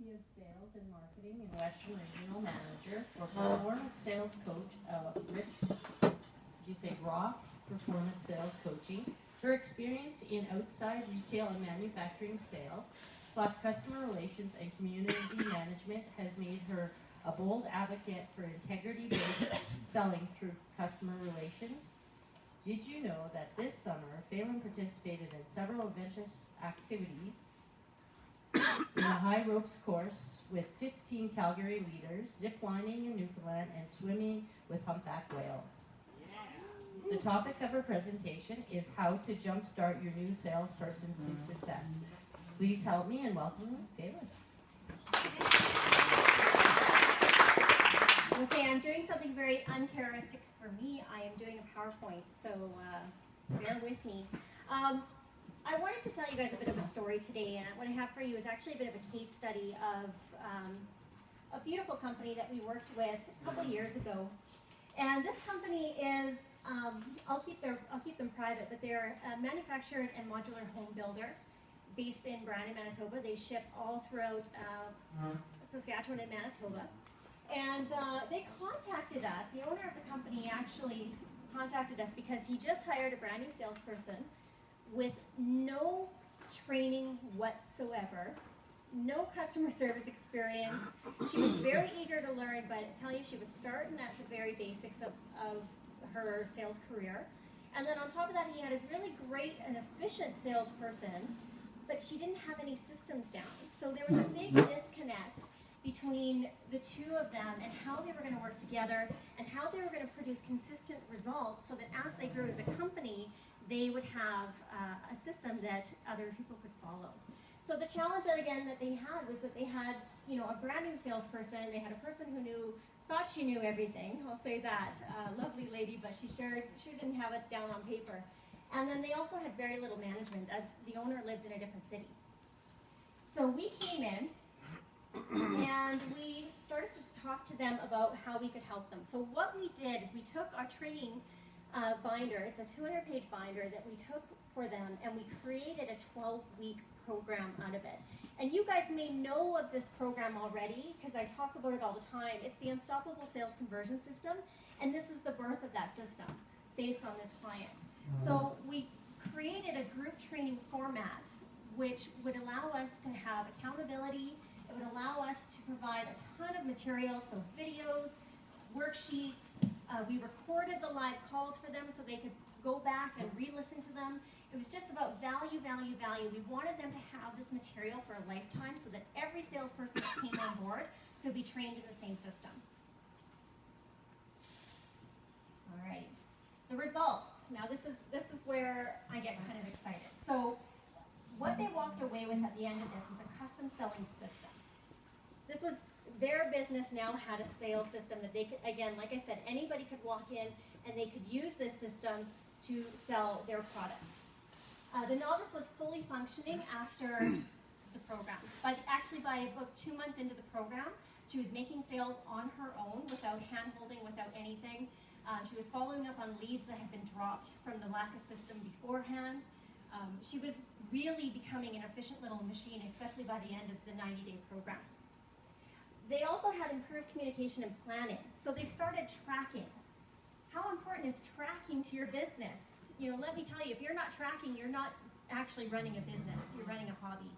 VP of Sales and Marketing and Western Regional Manager for Performance Sales Coach Grof Performance Sales Coaching. Her experience in outside retail and manufacturing sales, plus customer relations and community management, has made her a bold advocate for integrity-based selling through customer relations. Did you know that this summer, Phalan participated in several adventurous activities in a high ropes course with 15 Calgary leaders, zip-lining in Newfoundland, and swimming with humpback whales? The topic of her presentation is how to jumpstart your new salesperson to success. Please help me and welcome Phalan. Okay, I'm doing something very uncharacteristic for me. I am doing a PowerPoint, so bear with me. I wanted to tell you guys a bit of a story today, and what I have for you is actually a bit of a case study of a beautiful company that we worked with a couple of years ago. And this company is, I'll keep them private, but they're a manufacturer and modular home builder based in Brandon, Manitoba. They ship all throughout Saskatchewan and Manitoba. And they contacted us. The owner of the company actually contacted us because he just hired a brand new salesperson with no training whatsoever, no customer service experience. She was very eager to learn, but I tell you, she was starting at the very basics of her sales career. And then on top of that, he had a really great and efficient salesperson, but she didn't have any systems down. So there was a big disconnect between the two of them and how they were going to work together and how they were going to produce consistent results so that as they grew as a company, they would have a system that other people could follow. So the challenge that they had was that they had, a brand new salesperson. They had a person who thought she knew everything. I'll say that, lovely lady, but she didn't have it down on paper. And then they also had very little management, as the owner lived in a different city. So we came in and we started to talk to them about how we could help them. So what we did is we took our training binder. It's a 200-page binder that we took for them, and we created a 12-week program out of it. And you guys may know of this program already because I talk about it all the time. It's the Unstoppable Sales Conversion System, and this is the birth of that system based on this client. So we created a group training format which would allow us to have accountability. It would allow us to provide a ton of materials, so videos, worksheets. We recorded the live calls for them so they could go back and re-listen to them. It was just about value, value, value. We wanted them to have this material for a lifetime so that every salesperson that came on board could be trained in the same system. All right. The results. Now this is where I get kind of excited. So what they walked away with at the end of this was a custom selling system. This was their business now had a sales system that they could, again, like I said, anybody could walk in and they could use this system to sell their products. The novice was fully functioning after the program, but actually by about 2 months into the program, she was making sales on her own without hand-holding, without anything. She was following up on leads that had been dropped from the lack of system beforehand. She was really becoming an efficient little machine, especially by the end of the 90-day program. They also had improved communication and planning. So they started tracking. How important is tracking to your business? Let me tell you, if you're not tracking, you're not actually running a business. You're running a hobby.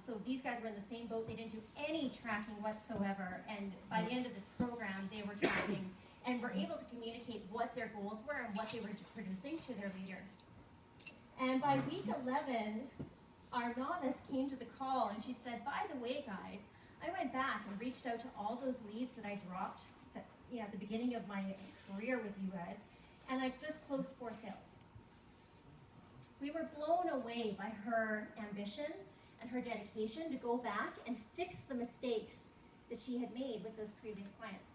So these guys were in the same boat. They didn't do any tracking whatsoever. And by the end of this program, they were tracking and were able to communicate what their goals were and what they were producing to their leaders. And by week 11, our novice came to the call and she said, by the way, guys, I went back and reached out to all those leads that I dropped at the beginning of my career with you guys, and I just closed 4 sales. We were blown away by her ambition and her dedication to go back and fix the mistakes that she had made with those previous clients.